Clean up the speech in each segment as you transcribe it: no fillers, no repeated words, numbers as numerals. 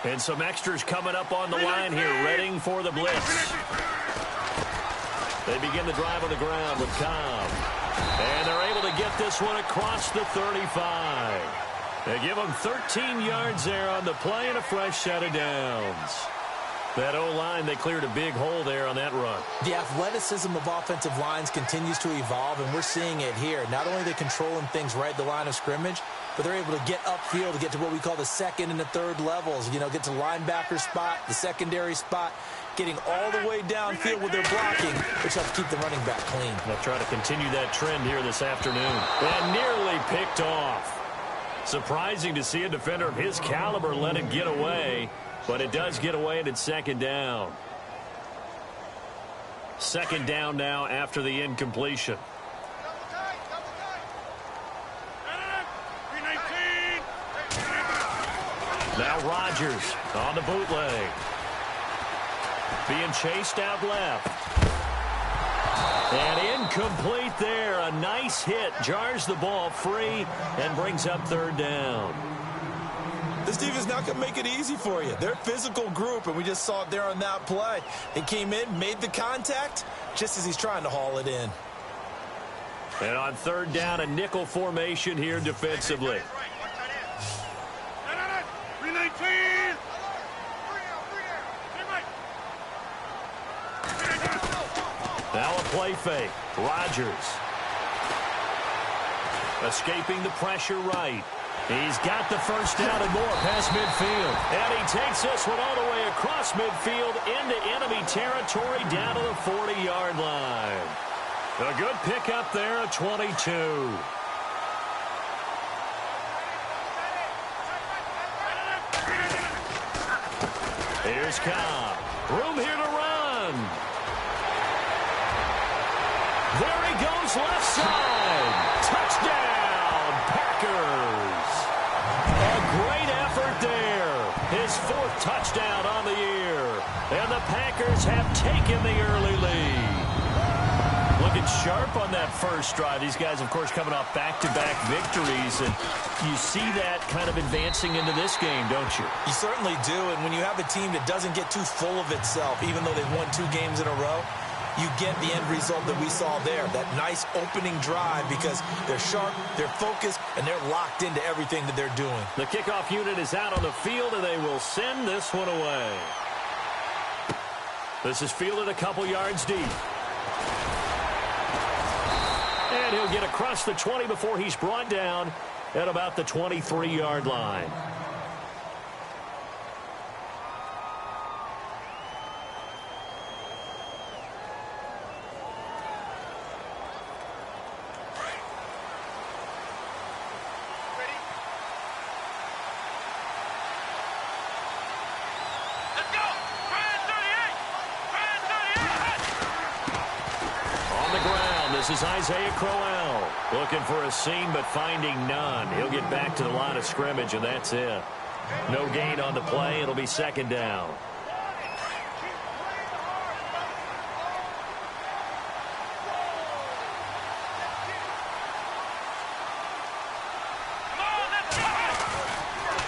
And some extras coming up on the line here, readying for the blitz. They begin the drive on the ground with Cobb. And they're able to get this one across the 35. They give them 13 yards there on the play and a fresh set of downs. That O-line, they cleared a big hole there on that run. The athleticism of offensive lines continues to evolve, and we're seeing it here. Not only are they controlling things right at the line of scrimmage, but they're able to get upfield to get to what we call the second and the third levels. You know, get to linebacker spot, the secondary spot, getting all the way downfield with their blocking, which helps keep the running back clean. They'll try to continue that trend here this afternoon. And nearly picked off. Surprising to see a defender of his caliber let it get away, but it does get away and it's second down. Second down now after the incompletion. Now Rodgers on the bootleg. Being chased out left. And incomplete there. A nice hit. Jars the ball free and brings up third down. This defense not going to make it easy for you. They're a physical group, and we just saw it there on that play. He came in, made the contact, just as he's trying to haul it in. And on third down, a nickel formation here defensively. Now a play fake. Rodgers. Escaping the pressure right. He's got the first down and more past midfield. And he takes this one all the way across midfield into enemy territory down to the 40-yard line. A good pickup there at 22. Here's Cobb. Room here to run. There he goes, left side. Touchdown, Packers. A great effort there. His fourth touchdown on the year. And the Packers have taken the early lead. Looking sharp on that first drive. These guys, of course, coming off back-to-back victories. And you see that kind of advancing into this game, don't you? You certainly do. And when you have a team that doesn't get too full of itself, even though they've won 2 games in a row, you get the end result that we saw there, that nice opening drive, because they're sharp, they're focused, and they're locked into everything that they're doing. The kickoff unit is out on the field, and they will send this one away. This is fielded a couple yards deep. And he'll get across the 20 before he's brought down at about the 23-yard line. This is Isaiah Crowell looking for a seam but finding none. He'll get back to the line of scrimmage, and that's it. No gain on the play. It'll be second down.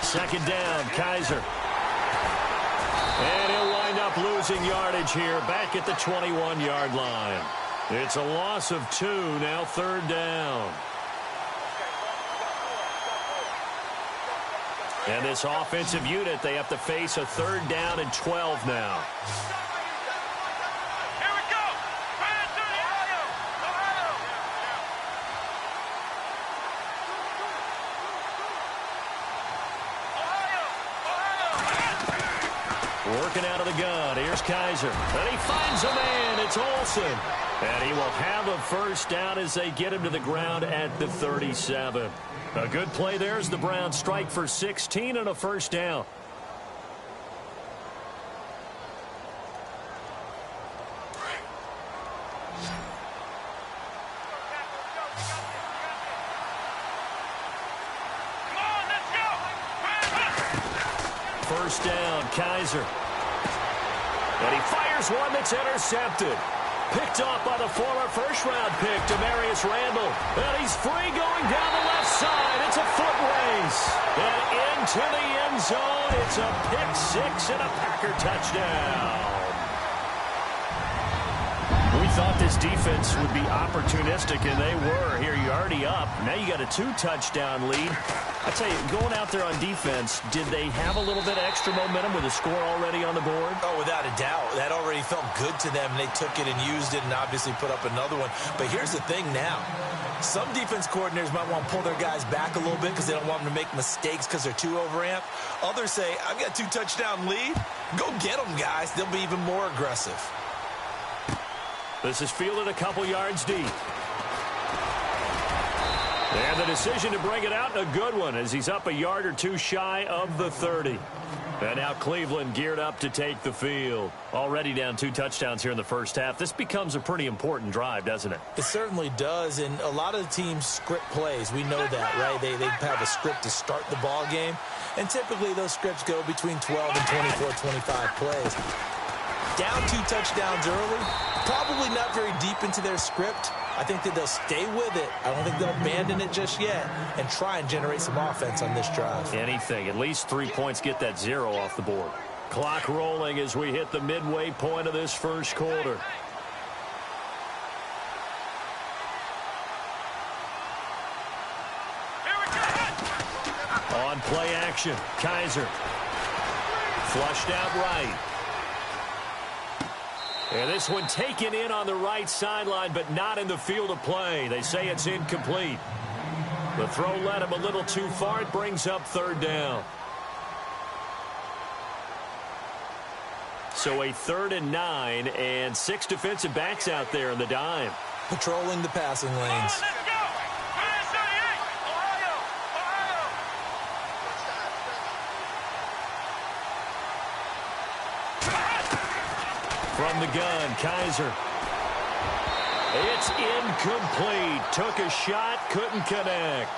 Second down, Kaiser. And he'll wind up losing yardage here back at the 21-yard line. It's a loss of 2, now third down. And this offensive unit, they have to face a third down and 12 now. Here we go. Working out of the gun. Here's Kaiser. And he finds a man. It's Olsen. And he will have a first down as they get him to the ground at the 37. A good play there as the Browns strike for 16 and a first down. First down, Kaiser. And he fires one that's intercepted. Picked off by the former first-round pick, Demarius Randall. And he's free going down the left side. It's a foot race. And into the end zone. It's a pick six and a Packer touchdown. We thought this defense would be opportunistic, and they were. Here, you're already up. Now you got a 2-touchdown lead. I tell you, going out there on defense, did they have a little bit of extra momentum with a score already on the board? Oh, without a doubt. That already felt good to them. They took it and used it and obviously put up another one. But here's the thing now. Some defense coordinators might want to pull their guys back a little bit because they don't want them to make mistakes because they're too overamped. Others say, I've got a 2-touchdown lead. Go get them, guys. They'll be even more aggressive. This is fielded a couple yards deep. And the decision to bring it out, a good one, as he's up a yard or two shy of the 30. And now Cleveland geared up to take the field. Already down 2 touchdowns here in the first half. This becomes a pretty important drive, doesn't it? It certainly does, and a lot of the teams script plays. We know that, right? They have a script to start the ball game, and typically those scripts go between 12 and 24, 25 plays. Down 2 touchdowns early, probably not very deep into their script. I think that they'll stay with it. I don't think they'll abandon it just yet and try and generate some offense on this drive. Anything. At least 3 points, get that 0 off the board. Clock rolling as we hit the midway point of this first quarter. On play action, Kaiser. Flushed out right. And this one taken in on the right sideline, but not in the field of play. They say it's incomplete. The throw led him a little too far. It brings up 3rd down. So a 3rd and 9, and 6 defensive backs out there in the dime. Patrolling the passing lanes. From the gun, Kaiser. It's incomplete. Took a shot, couldn't connect.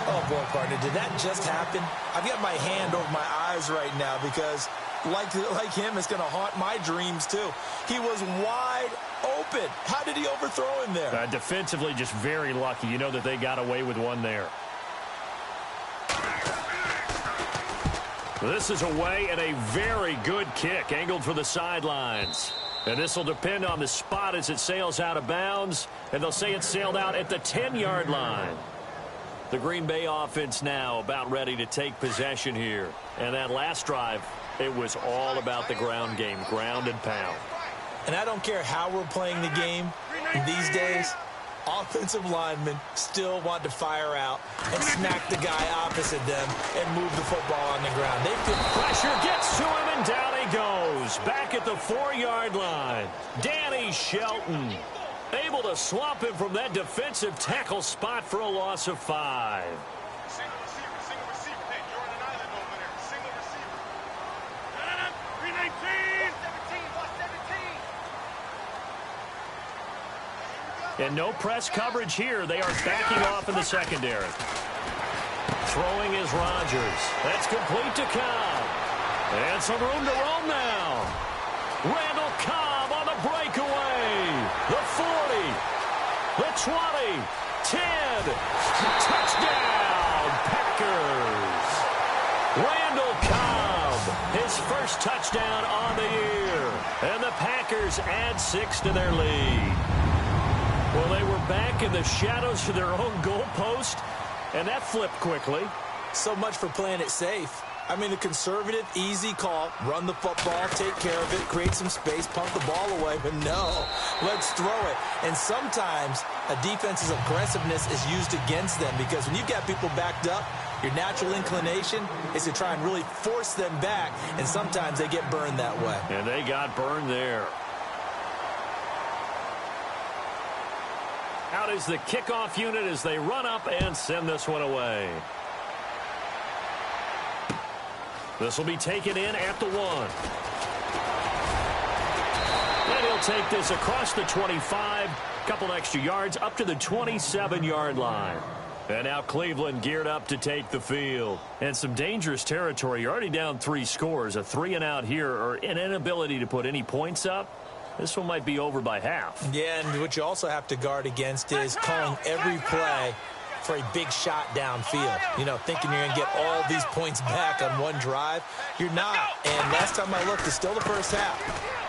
Oh, boy, partner, did that just happen? I've got my hand over my eyes right now because, like him, it's going to haunt my dreams, too. He was wide open. How did he overthrow him there? Defensively, just very lucky. You know that they got away with one there. This is away, and a very good kick angled for the sidelines. And this will depend on the spot as it sails out of bounds. And they'll say it sailed out at the 10-yard line. The Green Bay offense now about ready to take possession here. And that last drive, it was all about the ground game, ground and pound. And I don't care how we're playing the game these days. Offensive linemen still want to fire out and smack the guy opposite them and move the football on the ground. They feel pressure gets to him, and down he goes. Back at the 4-yard line. Danny Shelton able to swamp him from that defensive tackle spot for a loss of 5. Single receiver. Hey, you're on an island over there. Single receiver. 319. 17. And no press coverage here. They are backing off in the secondary. Throwing is Rodgers. That's complete to Cobb. And some room to roam now. Randall Cobb on the breakaway. The 40. The 20. 10. Touchdown, Packers. Randall Cobb, his first touchdown on the year. And the Packers add 6 to their lead. Well, they were back in the shadows for their own goalpost, and that flipped quickly. So much for playing it safe. I mean, the conservative, easy call, run the football, take care of it, create some space, pump the ball away, but no, let's throw it. And sometimes a defense's aggressiveness is used against them because when you've got people backed up, your natural inclination is to try and really force them back, and sometimes they get burned that way. And they got burned there. Out is the kickoff unit as they run up and send this one away. This will be taken in at the 1. And he'll take this across the 25, couple extra yards up to the 27-yard line. And now Cleveland geared up to take the field. And some dangerous territory. You're already down 3 scores. A 3-and-out here, or an inability to put any points up. This one might be over by half. Yeah, and what you also have to guard against is calling every play for a big shot downfield. You know, thinking you're going to get all these points back on one drive. You're not. And last time I looked, it's still the first half.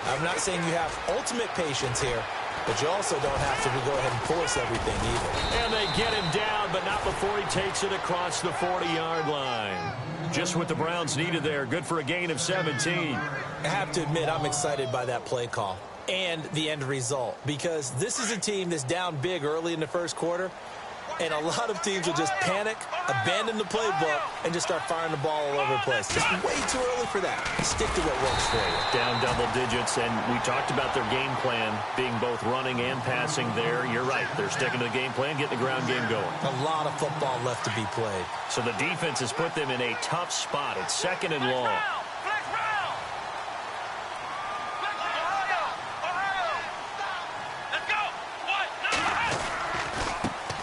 I'm not saying you have ultimate patience here, but you also don't have to go ahead and force everything either. And they get him down, but not before he takes it across the 40-yard line. Just what the Browns needed there. Good for a gain of 17. I have to admit, I'm excited by that play call and the end result, because this is a team that's down big early in the first quarter, and a lot of teams will just panic, abandon the playbook, and just start firing the ball all over the place. Just way too early for that. Stick to what works for you. Down double digits, and we talked about their game plan being both running and passing there. You're right. They're sticking to the game plan, getting the ground game going. A lot of football left to be played. So the defense has put them in a tough spot. It's 2nd and long.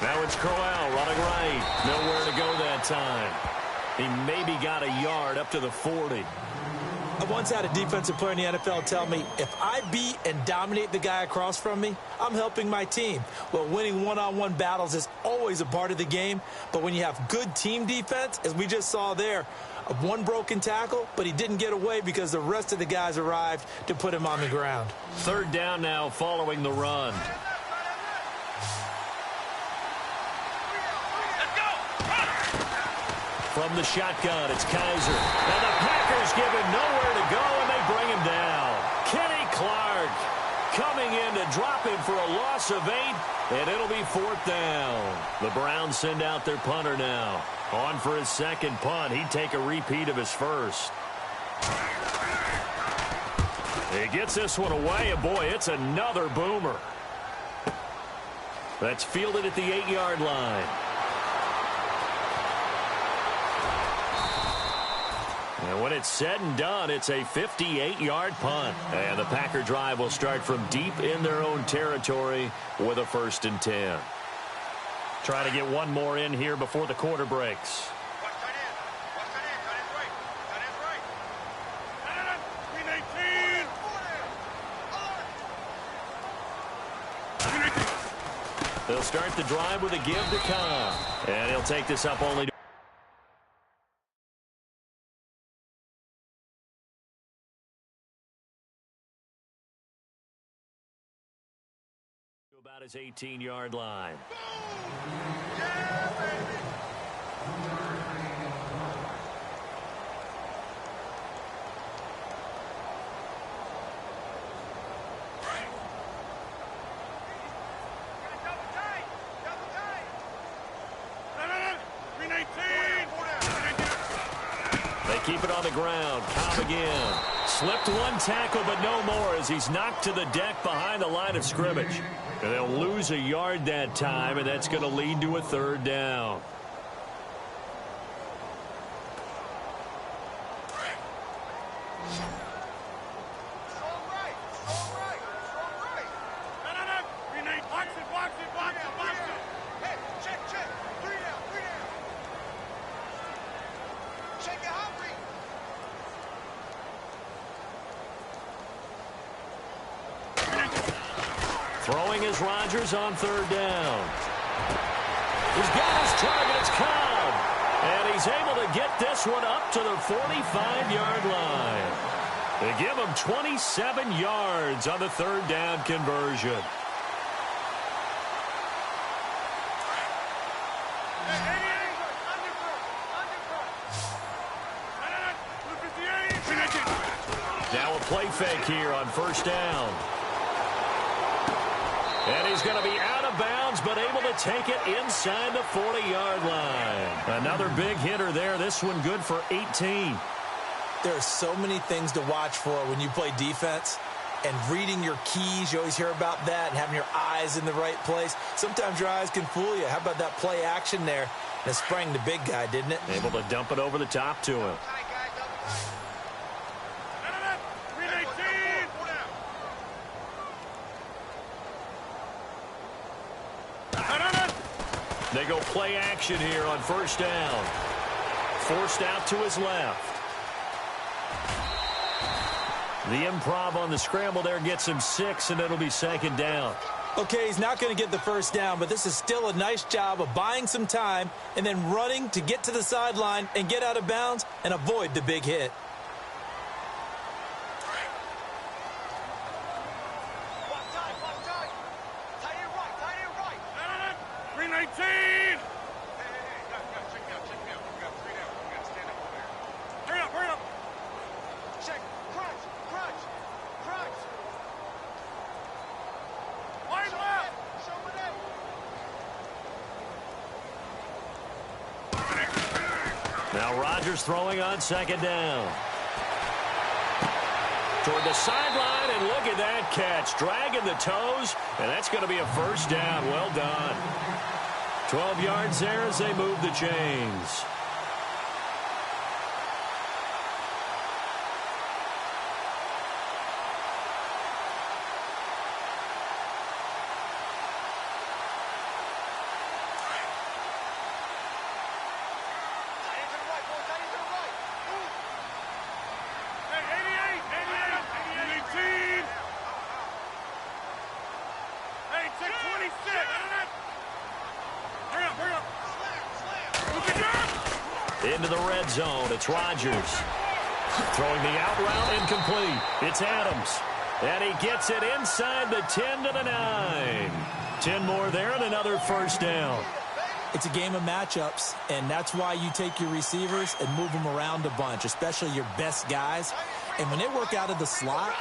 Now it's Crowell running right. Nowhere to go that time. He maybe got a yard up to the 40. I once had a defensive player in the NFL tell me, if I beat and dominate the guy across from me, I'm helping my team. Well, winning one-on-one battles is always a part of the game, but when you have good team defense, as we just saw there, one broken tackle, but he didn't get away because the rest of the guys arrived to put him on the ground. 3rd down now following the run. From the shotgun, it's Kaiser. And the Packers give him nowhere to go, and they bring him down. Kenny Clark coming in to drop him for a loss of 8, and it'll be 4th down. The Browns send out their punter now. On for his 2nd punt. He'd take a repeat of his first. He gets this one away, and boy, it's another boomer. That's fielded at the 8-yard line. And when it's said and done, it's a 58-yard punt. And the Packer drive will start from deep in their own territory with a 1st and 10. Trying to get one more in here before the quarter breaks. They'll start the drive with a give to Cobb. And he'll take this up only to about his 18-yard line. They keep it on the ground. Cobb again. Slipped one tackle, but no more as he's knocked to the deck behind the line of scrimmage. And they'll lose a yard that time, and that's going to lead to a 3rd down. Throwing is Rodgers on 3rd down. He's got his target. It's Cobb. And he's able to get this one up to the 45-yard line. They give him 27 yards on the 3rd down conversion. Now a play fake here on 1st down. And he's going to be out of bounds, but able to take it inside the 40-yard line. Another big hitter there. This one good for 18. There are so many things to watch for when you play defense. And reading your keys, you always hear about that, and having your eyes in the right place. Sometimes your eyes can fool you. How about that play action there? And it sprang the big guy, didn't it? Able to dump it over the top to him. They go play action here on 1st down. Forced out to his left. The improv on the scramble there gets him 6, and it'll be 2nd down. Okay, he's not going to get the first down, but this is still a nice job of buying some time and then running to get to the sideline and get out of bounds and avoid the big hit. Now Rodgers throwing on second down. Toward the sideline, and look at that catch. Dragging the toes, and that's going to be a first down. Well done. 12 yards there as they move the chains. Into the red zone, it's Rodgers. Throwing the out route, incomplete. It's Adams. And he gets it inside the 10 to the 9. 10 more there and another first down. It's a game of matchups, and that's why you take your receivers and move them around a bunch, especially your best guys. And when they work out of the slot,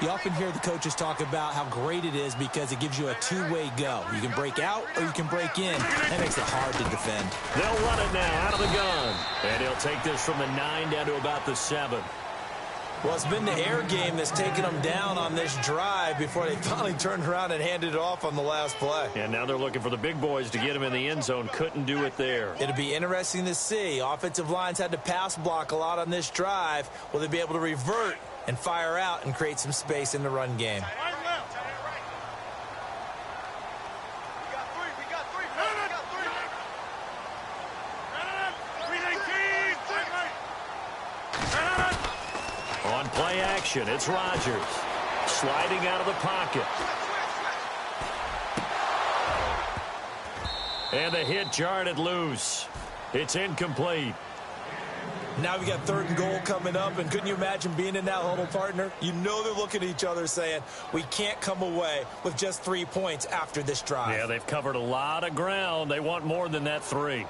you often hear the coaches talk about how great it is because it gives you a two-way go. You can break out or you can break in. That makes it hard to defend. They'll run it now out of the gun. And he'll take this from the 9 down to about the 7. Well, it's been the air game that's taken them down on this drive before they finally turned around and handed it off on the last play. And now they're looking for the big boys to get him in the end zone. Couldn't do it there. It'll be interesting to see. Offensive lines had to pass block a lot on this drive. Will they be able to revert and fire out and create some space in the run game? On play action, it's Rodgers. Sliding out of the pocket. And the hit jarred it loose. It's incomplete. Now we got 3rd and goal coming up, and couldn't you imagine being in that huddle, partner? You know they're looking at each other saying, we can't come away with just 3 points after this drive. Yeah, they've covered a lot of ground. They want more than that 3.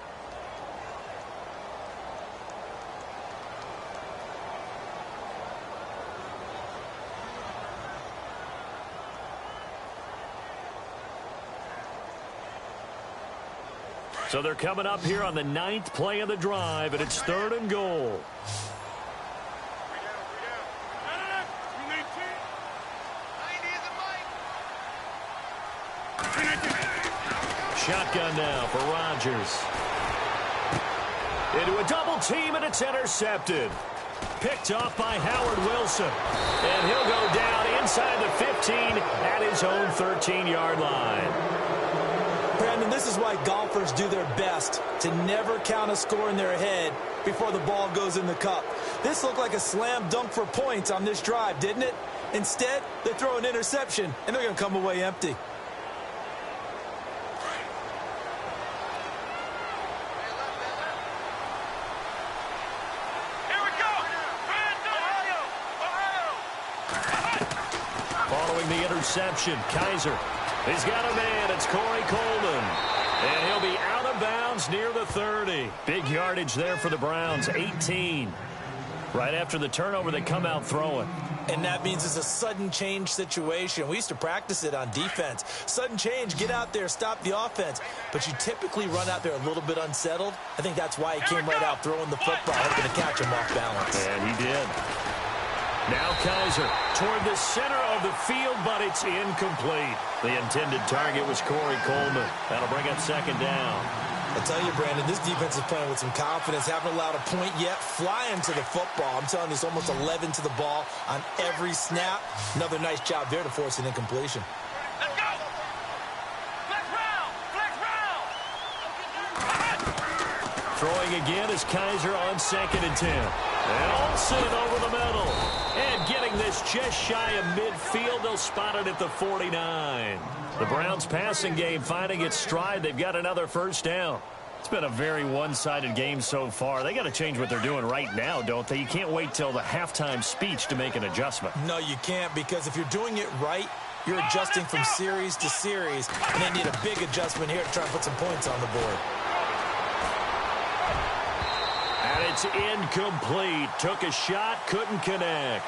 So they're coming up here on the 9th play of the drive, and it's 3rd and goal. Shotgun now for Rodgers. Into a double team, and it's intercepted. Picked off by Howard Wilson. And he'll go down inside the 15 at his own 13-yard line. Brandon, this is why golfers do their best to never count a score in their head before the ball goes in the cup. This looked like a slam dunk for points on this drive, didn't it? Instead, they throw an interception, and they're going to come away empty. Following the interception, Kaiser. He's got a man. It's Corey Coleman. And he'll be out of bounds near the 30. Big yardage there for the Browns, 18. Right after the turnover, they come out throwing. And that means it's a sudden change situation. We used to practice it on defense. Sudden change, get out there, stop the offense. But you typically run out there a little bit unsettled. I think that's why he came right out throwing the football, hoping to catch him off balance. And he did. Now Kaiser toward the center of the field, but it's incomplete. The intended target was Corey Coleman. That'll bring up 2nd down. I tell you, Brandon, this defense is playing with some confidence. Haven't allowed a point yet. Flying to the football. I'm telling you, it's almost 11 to the ball on every snap. Another nice job there to force an incompletion. Let's go! Flex round! Flex round! Throwing again is Kaiser on 2nd and 10. And Olsen over the middle. And getting bring this just shy of midfield. They'll spot it at the 49. The Browns passing game finding its stride. They've got another first down. It's been a very one-sided game so far. They got to change what they're doing right now, don't they? You can't wait till the halftime speech to make an adjustment. No, you can't, because if you're doing it right, you're adjusting from series to series, and they need a big adjustment here to try and put some points on the board. And it's incomplete. Took a shot, couldn't connect.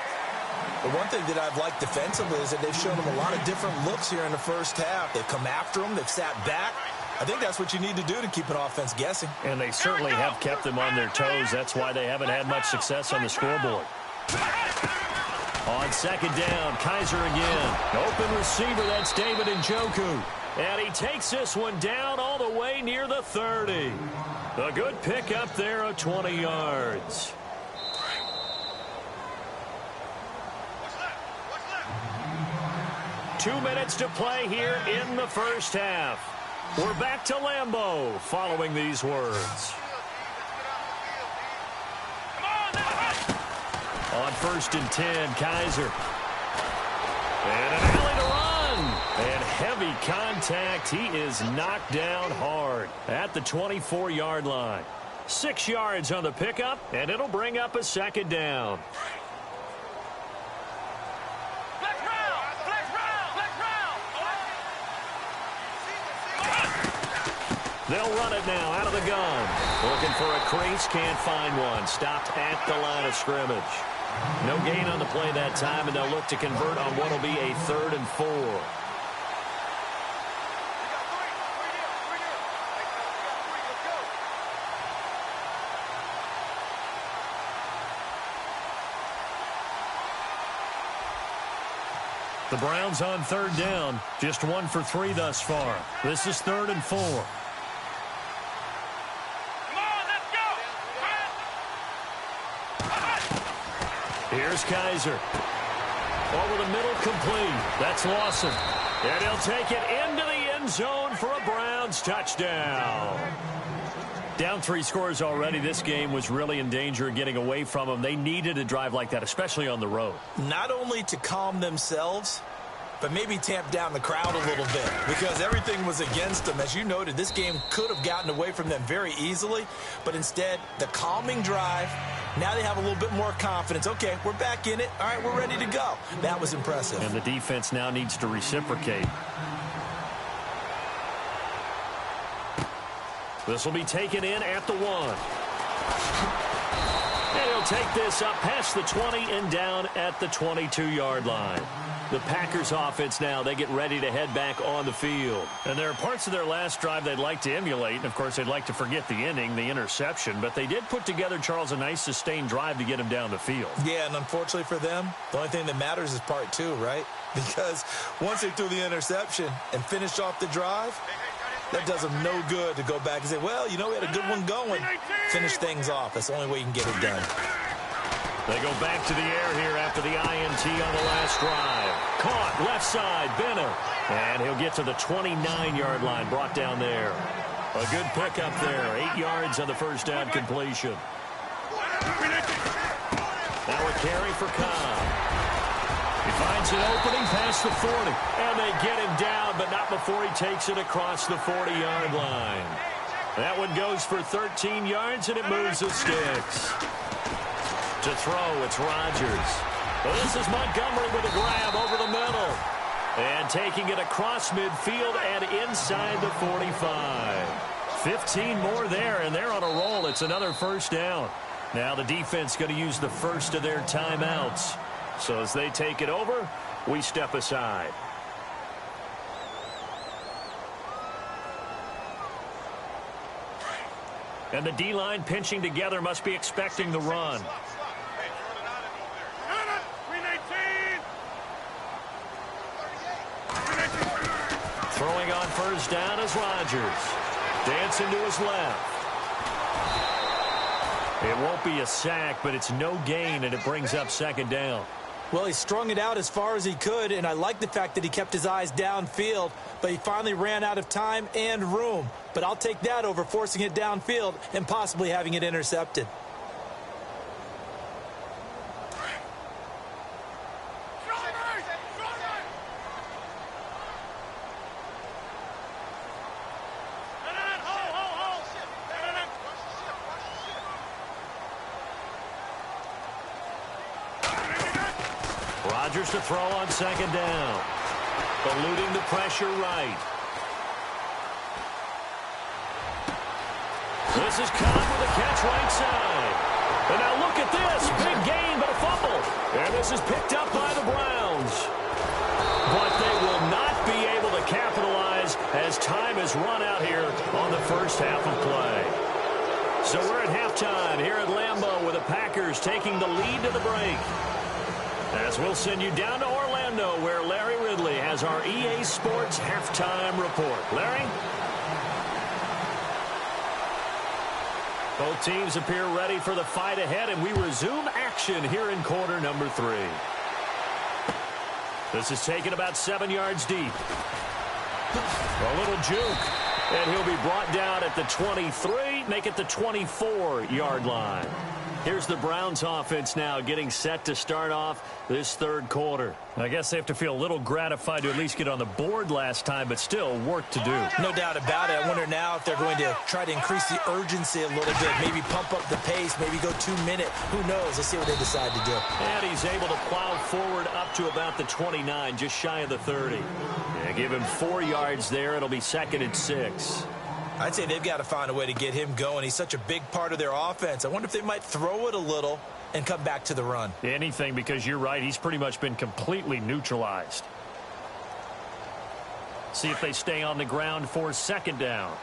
The one thing that I've liked defensively is that they've shown them a lot of different looks here in the first half. They've come after them. They've sat back. I think that's what you need to do to keep an offense guessing. And they certainly have kept them on their toes. That's why they haven't had much success on the scoreboard. On second down, Kaiser again. Open receiver, that's David Njoku. And he takes this one down all the way near the 30. A good pickup there of 20 yards. 2 minutes to play here in the first half. We're back to Lambeau following these words. On 1st and 10, Kaiser. And an alley to run. And heavy contact. He is knocked down hard at the 24-yard line. 6 yards on the pickup, and it'll bring up a second down. They'll run it now out of the gun. Looking for a crease, can't find one. Stopped at the line of scrimmage. No gain on the play that time, and they'll look to convert on what will be a 3rd and 4. The Browns on 3rd down. Just 1 for 3 thus far. This is 3rd and 4. Here's Kaiser. Over the middle, complete. That's Lawson. And he'll take it into the end zone for a Browns touchdown. Down 3 scores already. This game was really in danger of getting away from them. They needed a drive like that, especially on the road. Not only to calm themselves, but maybe tamp down the crowd a little bit, because everything was against them. As you noted, this game could have gotten away from them very easily, but instead, the calming drive, now they have a little bit more confidence. Okay, we're back in it. All right, we're ready to go. That was impressive. And the defense now needs to reciprocate. This will be taken in at the 1. And he'll take this up past the 20 and down at the 22-yard line. The Packers offense now, they get ready to head back on the field. And there are parts of their last drive they'd like to emulate. And, of course, they'd like to forget the ending, the interception. But they did put together, Charles, a nice sustained drive to get him down the field. Yeah, and unfortunately for them, the only thing that matters is part 2, right? Because once they threw the interception and finished off the drive, that does them no good to go back and say, well, you know, we had a good one going. Finish things off. That's the only way you can get it done. They go back to the air here after the INT on the last drive. Caught, left side, Benner. And he'll get to the 29-yard line, brought down there. A good pickup there, 8 yards on the first down completion. Now a carry for Cobb. He finds an opening past the 40. And they get him down, but not before he takes it across the 40-yard line. That one goes for 13 yards, and it moves the sticks. To throw, it's Rodgers. Well, this is Montgomery with a grab over the middle. And taking it across midfield and inside the 45. 15 more there, and they're on a roll. It's another first down. Now the defense going to use the first of their timeouts. So as they take it over, we step aside. And the D-line pinching together, must be expecting the run. Throwing on first down is Rodgers. Dancing to his left. It won't be a sack, but it's no gain, and it brings up second down. Well, he strung it out as far as he could, and I like the fact that he kept his eyes downfield, but he finally ran out of time and room. But I'll take that over forcing it downfield and possibly having it intercepted. Rodgers to throw on second down. Eluding the pressure right. This is Cobb with a catch right side. And now look at this. Big gain, but a fumble. And this is picked up by the Browns. But they will not be able to capitalize as time has run out here on the first half of play. So we're at halftime here at Lambeau with the Packers taking the lead to the break. As we'll send you down to Orlando where Larry Ridley has our EA Sports halftime report. Larry? Both teams appear ready for the fight ahead, and we resume action here in quarter number 3. This is taken about 7 yards deep. A little juke, and he'll be brought down at the 23, make it the 24-yard line. Here's the Browns offense now getting set to start off this third quarter. I guess they have to feel a little gratified to at least get on the board last time, but still work to do. No doubt about it. I wonder now if they're going to try to increase the urgency a little bit, maybe pump up the pace, maybe go 2-minute. Who knows? Let's see what they decide to do. And he's able to plow forward up to about the 29, just shy of the 30. Yeah, give him 4 yards there. It'll be 2nd and 6. I'd say they've got to find a way to get him going. He's such a big part of their offense. I wonder if they might throw it a little and come back to the run. Anything, because you're right. He's pretty much been completely neutralized. See if they stay on the ground for second down.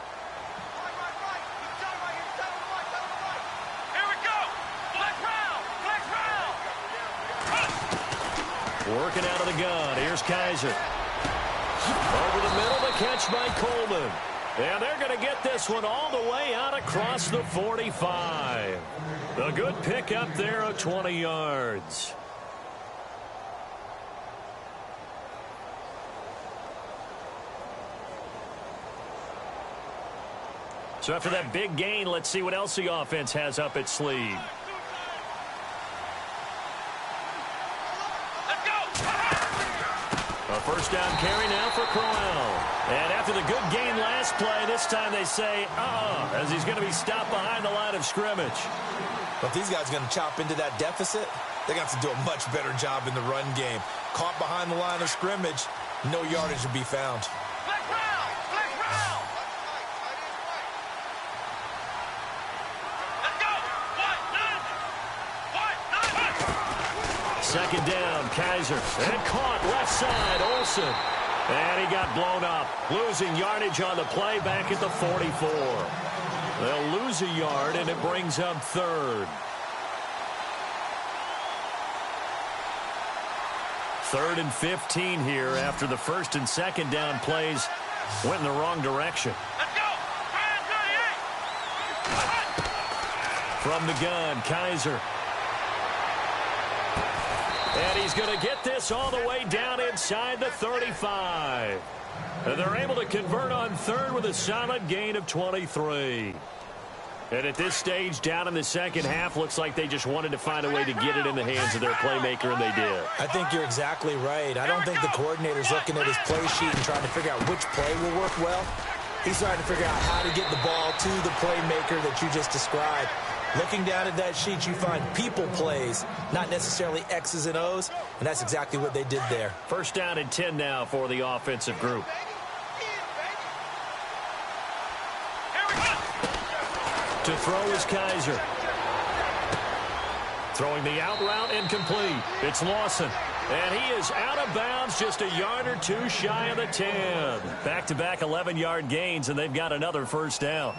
Here we go. Black round. Working out of the gun. Here's Kaiser. Over the middle, the catch by Coleman. And they're going to get this one all the way out across the 45. A good pick up there of 20 yards. So after that big gain, let's see what else the offense has up its sleeve. A first down carry now for Crowell. And after the good gain last play, this time they say, as he's going to be stopped behind the line of scrimmage. But if these guys are going to chop into that deficit, they're going to have to do a much better job in the run game. Caught behind the line of scrimmage, no yardage will be found. Black round. Black round. Let's go. Second down, Kaiser. And caught left side, Olsen. And he got blown up. Losing yardage on the play back at the 44. They'll lose a yard, and it brings up third. Third and 15 here after the first and second down plays went in the wrong direction. Let's go. From the gun, Kaiser. And he's going to get this all the way down inside the 35. And they're able to convert on third with a solid gain of 23. And at this stage, down in the second half, looks like they just wanted to find a way to get it in the hands of their playmaker, and they did. I think you're exactly right. I don't think the coordinator's looking at his play sheet and trying to figure out which play will work well. He's trying to figure out how to get the ball to the playmaker that you just described. Looking down at that sheet, you find people plays, not necessarily X's and O's, and that's exactly what they did there. First down and 10 now for the offensive group. To throw is Kaiser. Throwing the out route incomplete. It's Lawson. And he is out of bounds just a yard or two shy of the 10. Back-to-back 11-yard gains, and they've got another first down.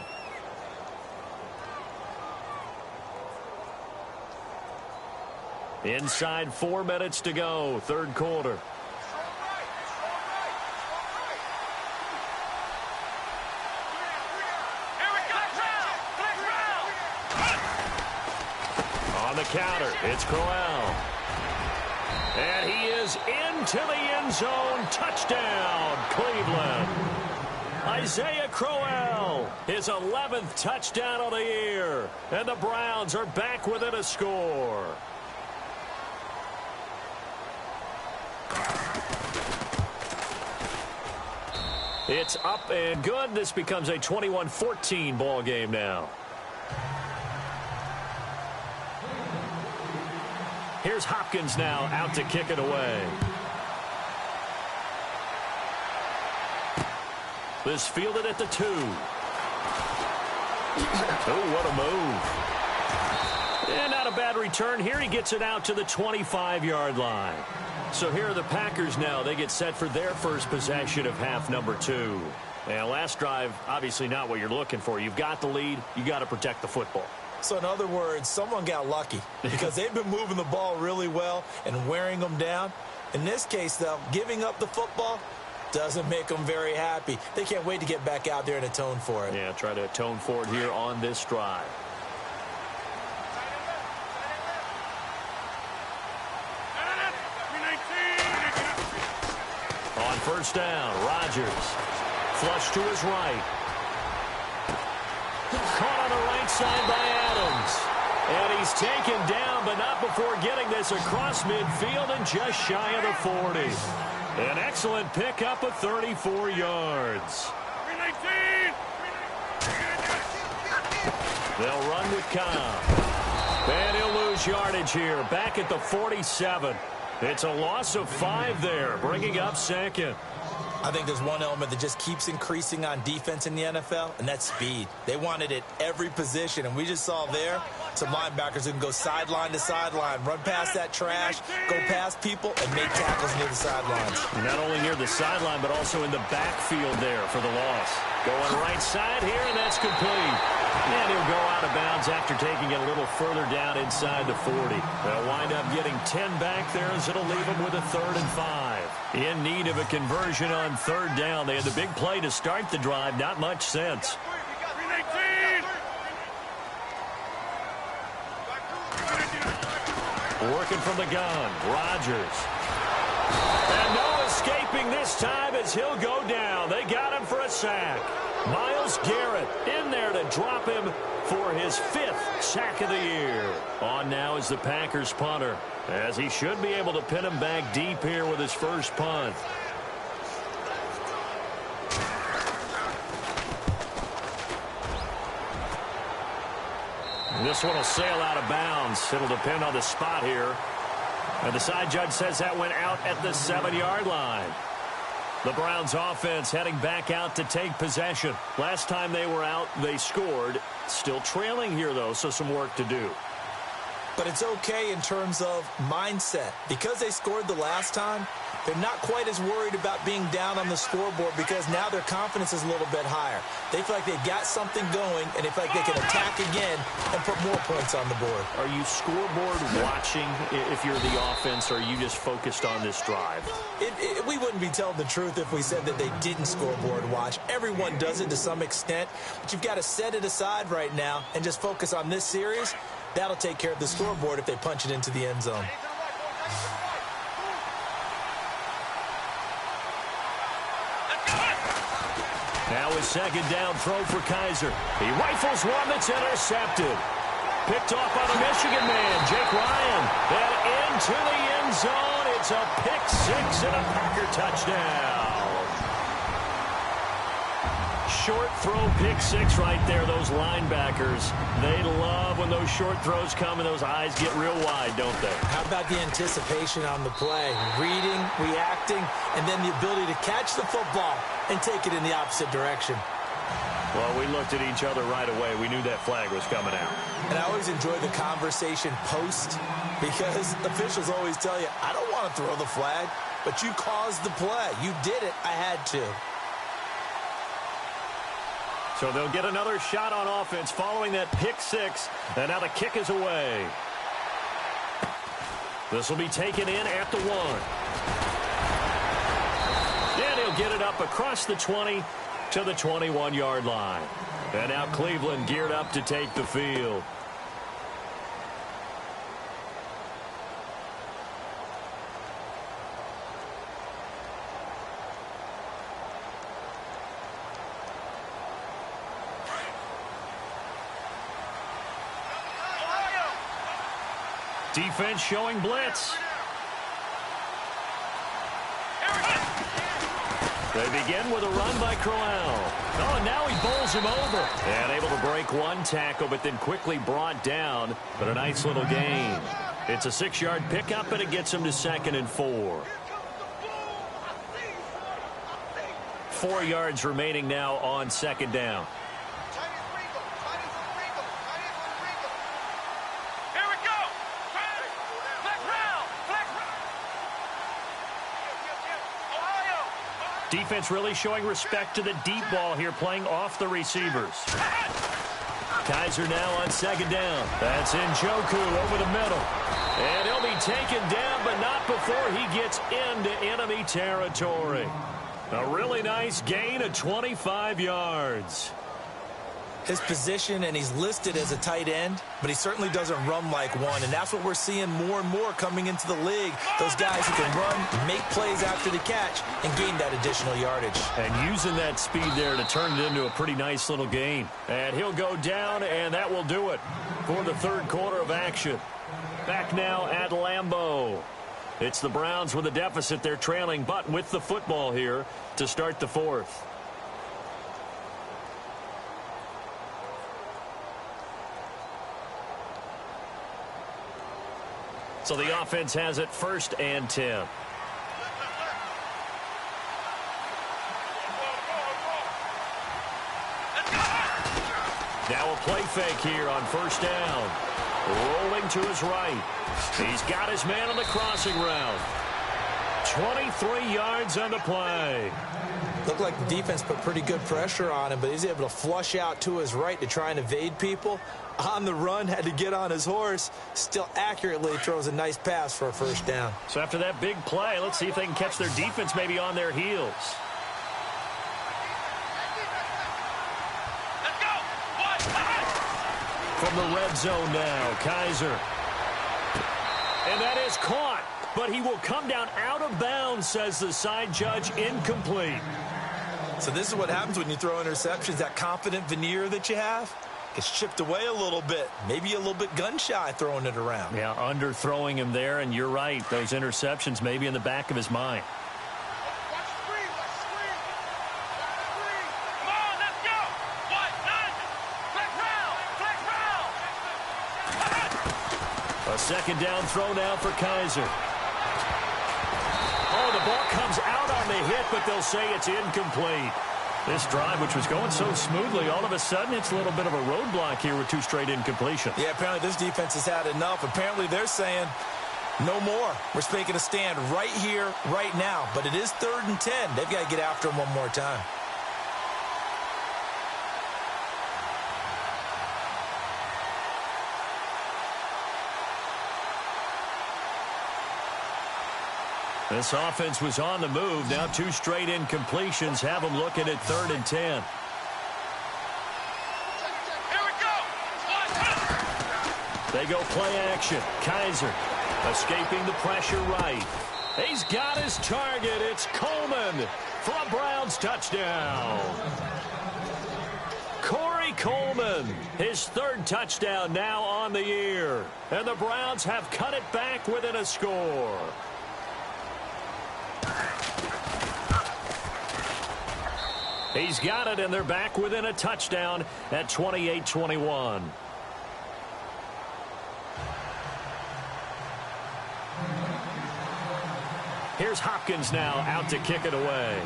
Inside 4 minutes to go, third quarter. On the counter, it's Crowell. And he is into the end zone. Touchdown, Cleveland. Isaiah Crowell, his 11th touchdown of the year. And the Browns are back within a score. It's up and good. This becomes a 21-14 ball game now. Here's Hopkins now out to kick it away. This fielded at the 2. Oh, what a move. And not a bad return here. He gets it out to the 25-yard line. So here are the Packers now. They get set for their first possession of half number 2. And last drive, obviously not what you're looking for. You've got the lead. You got to protect the football. So in other words, someone got lucky because they've been moving the ball really well and wearing them down. In this case, though, giving up the football doesn't make them very happy. They can't wait to get back out there and atone for it. Yeah, try to atone for it here on this drive. On first down, Rodgers. Flush to his right. Caught on the right side by Adams. And he's taken down, but not before getting this across midfield and just shy of the 40. An excellent pickup of 34 yards. They'll run with Cobb. And he'll lose yardage here. Back at the 47. It's a loss of 5 there, bringing up second. I think there's one element that just keeps increasing on defense in the NFL, and that's speed. They want it at every position, and we just saw there some linebackers who can go sideline to sideline, run past that trash, go past people, and make tackles near the sidelines. Not only near the sideline, but also in the backfield there for the loss. Going right side here, and that's complete. And he'll go out of bounds after taking it a little further down inside the 40. They'll wind up getting 10 back there as it'll leave them with a 3rd and 5. In need of a conversion on 3rd down. They had the big play to start the drive. Not much sense. Working from the gun, Rodgers. And no escaping this time as he'll go down. They got him for a sack. Myles Garrett in there to drop him for his 5th sack of the year. On now is the Packers punter, as he should be able to pin him back deep here with his first punt. This one will sail out of bounds. It'll depend on the spot here. And the side judge says that went out at the 7-yard line. The Browns offense heading back out to take possession. Last time they were out, they scored. Still trailing here, though, so some work to do. But it's okay in terms of mindset. Because they scored the last time, they're not quite as worried about being down on the scoreboard because now their confidence is a little bit higher. They feel like they've got something going, and they feel like they can attack again and put more points on the board. Are you scoreboard watching if you're the offense, or are you just focused on this drive? We wouldn't be telling the truth if we said that they didn't scoreboard watch. Everyone does it to some extent, but you've got to set it aside right now and just focus on this series. That'll take care of the scoreboard if they punch it into the end zone. Now a second down throw for Kaiser. He rifles one that's intercepted. Picked off by the Michigan man, Jake Ryan. And into the end zone. It's a pick-6 and a Packer touchdown. Short throw pick-6 right there. Those linebackers, they love when those short throws come and those eyes get real wide, don't they? How about the anticipation on the play? Reading, reacting, and then the ability to catch the football and take it in the opposite direction. Well, we looked at each other right away. We knew that flag was coming out. And I always enjoy the conversation post because officials always tell you, I don't want to throw the flag, but you caused the play. You did it. I had to. So they'll get another shot on offense following that pick-6, and now the kick is away. This will be taken in at the 1. And he'll get it up across the 20 to the 21-yard line. And now Cleveland geared up to take the field. Defense showing blitz. They begin with a run by Crowell. Oh, and now he bowls him over. And able to break one tackle, but then quickly brought down. But a nice little gain. It's a 6-yard pickup, and it gets him to 2nd and 4. 4 yards remaining now on 2nd down. Here we go. Flex round. Ohio. Defense really showing respect to the deep ball here, playing off the receivers. Kaiser now on 2nd down. That's Njoku over the middle. And he'll be taken down, but not before he gets into enemy territory. A really nice gain of 25 yards. His position, and he's listed as a tight end, but he certainly doesn't run like one, and that's what we're seeing more and more coming into the league. Those guys who can run, make plays after the catch, and gain that additional yardage. And using that speed there to turn it into a pretty nice little gain. And he'll go down, and that will do it for the 3rd quarter of action. Back now at Lambeau. It's the Browns with a deficit. They're trailing, but with the football here to start the 4th. So the offense has it 1st and 10. Now a play fake here on 1st down. Rolling to his right. He's got his man on the crossing route. 23 yards on the play. Looked like the defense put pretty good pressure on him, but he's able to flush out to his right to try and evade people. On the run, had to get on his horse. Still accurately throws a nice pass for a 1st down. So after that big play, let's see if they can catch their defense maybe on their heels. Let's go. From the red zone now, Kaiser. And that is caught, but he will come down out of bounds, says the side judge, incomplete. So this is what happens when you throw interceptions. That confident veneer that you have gets chipped away a little bit. Maybe a little bit gun-shy throwing it around. Yeah, underthrowing him there, and you're right. Those interceptions may be in the back of his mind. Watch the screen. Come on, let's go. Flex round. A 2nd down throw now for Kaiser. Oh, the ball comes out on the hit, but they'll say it's incomplete. This drive, which was going so smoothly, all of a sudden it's a little bit of a roadblock here with 2 straight incompletions. Yeah, apparently this defense has had enough. Apparently they're saying no more. We're making a stand right here, right now. But it is 3rd and 10. They've got to get after him one more time. This offense was on the move. Now 2 straight incompletions have them looking at 3rd and 10. Here we go. They go play action. Kaiser escaping the pressure right. He's got his target. It's Coleman for a Browns touchdown. Corey Coleman, his 3rd touchdown now on the year. And the Browns have cut it back within a score. He's got it, and they're back within a touchdown at 28-21. Here's Hopkins now out to kick it away.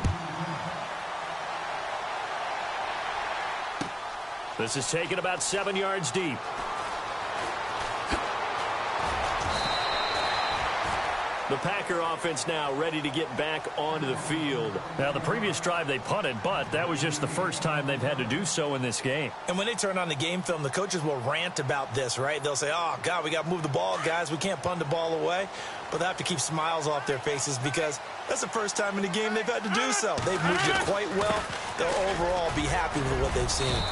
This is taken about 7 yards deep. The Packer offense now ready to get back onto the field. Now, the previous drive they punted, but that was just the first time they've had to do so in this game. And when they turn on the game film, the coaches will rant about this, right? They'll say, oh, God, we got to move the ball, guys. We can't punt the ball away. But they have to keep smiles off their faces because that's the first time in the game they've had to do so. They've moved it quite well. They'll overall be happy with what they've seen.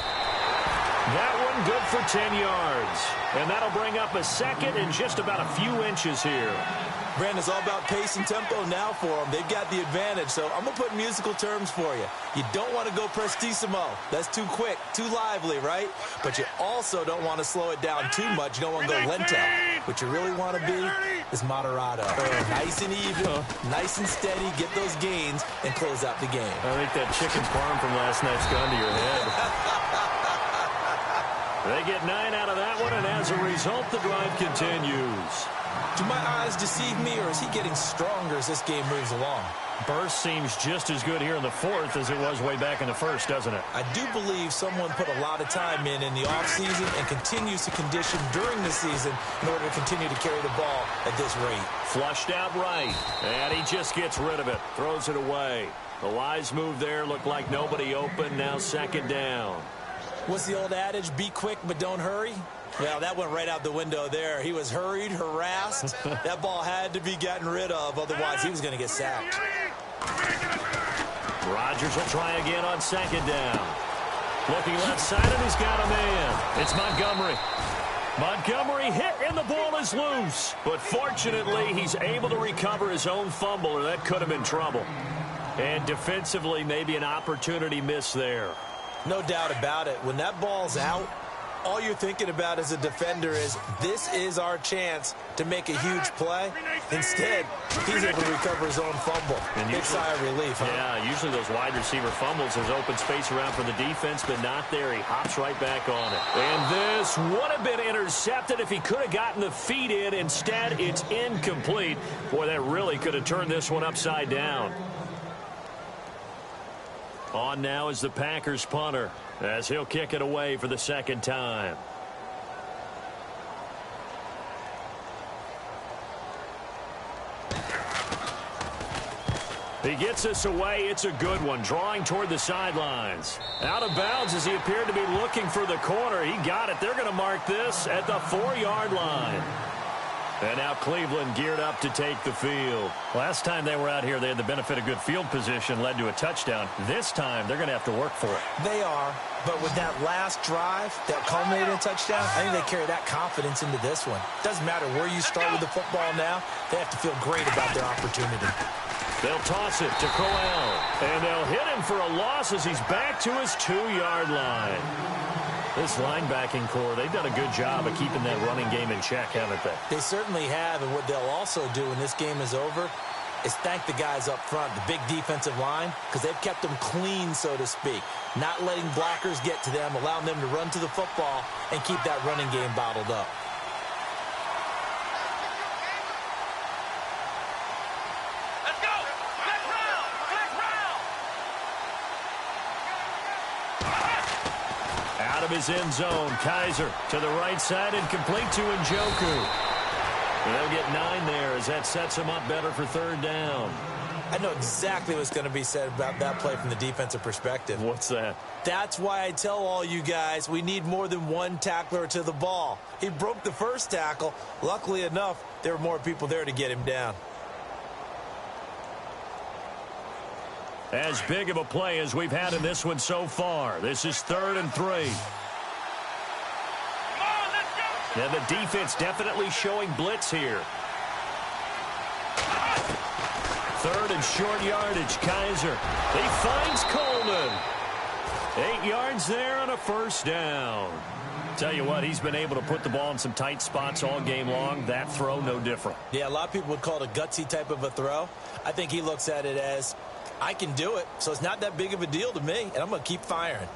That one good for 10 yards. And that'll bring up a 2nd and just about a few inches here. Brandon, it's all about pace and tempo now for them. They've got the advantage, so I'm going to put musical terms for you. You don't want to go prestissimo. That's too quick, too lively, right? But you also don't want to slow it down too much. You don't want to go lento. What you really want to be is moderato. Nice and even, nice and steady, get those gains, and close out the game. I think that chicken's parm from last night's gone to your head. They get 9 out of that one, and as a result, the drive continues. Do my eyes deceive me, or is he getting stronger as this game moves along? Burst seems just as good here in the fourth as it was way back in the first, doesn't it? I do believe someone put a lot of time in the offseason and continues to condition during the season in order to continue to carry the ball at this rate. Flushed out right, and he just gets rid of it, throws it away. The wise move there, looked like nobody open, now second down. What's the old adage, be quick but don't hurry? Well, that went right out the window there. He was hurried, harassed. That ball had to be gotten rid of, otherwise he was going to get sacked. Rodgers will try again on second down. Looking left side, and he's got a man. It's Montgomery. Montgomery hit, and the ball is loose. But fortunately, he's able to recover his own fumble, or that could have been trouble. And defensively, maybe an opportunity miss there. No doubt about it. When that ball's out, all you're thinking about as a defender is, this is our chance to make a huge play. Instead, he's able to recover his own fumble. Big sigh of relief, huh? Yeah, usually those wide receiver fumbles, there's open space around for the defense, but not there. He hops right back on it. And this would have been intercepted if he could have gotten the feet in. Instead, it's incomplete. Boy, that really could have turned this one upside down. On now is the Packers punter, as he'll kick it away for the second time. He gets this away. It's a good one, drawing toward the sidelines. Out of bounds as he appeared to be looking for the corner. He got it. They're going to mark this at the 4-yard line. And now Cleveland geared up to take the field. Last time they were out here, they had the benefit of good field position, led to a touchdown. This time, they're going to have to work for it. They are, but with that last drive that culminated in a touchdown, I think they carry that confidence into this one. Doesn't matter where you start with the football now, they have to feel great about their opportunity. They'll toss it to Crowell, and they'll hit him for a loss as he's back to his 2-yard line. This linebacking core, they've done a good job of keeping that running game in check, haven't they? They certainly have, and what they'll also do when this game is over is thank the guys up front, the big defensive line, because they've kept them clean, so to speak. Not letting blockers get to them, allowing them to run to the football and keep that running game bottled up. His end zone. Kaiser to the right side and complete to Njoku. And they'll get 9 there as that sets him up better for third down. I know exactly what's going to be said about that play from the defensive perspective. What's that? That's why I tell all you guys we need more than one tackler to the ball. He broke the first tackle. Luckily enough, there were more people there to get him down. As big of a play as we've had in this one so far. This is 3rd and 3. And the defense definitely showing blitz here. 3rd and short yardage. Kaiser. He finds Coleman. 8 yards there on a first down. Tell you what, he's been able to put the ball in some tight spots all game long. That throw, no different. Yeah, a lot of people would call it a gutsy type of a throw. I think he looks at it as, I can do it, so it's not that big of a deal to me, and I'm going to keep firing.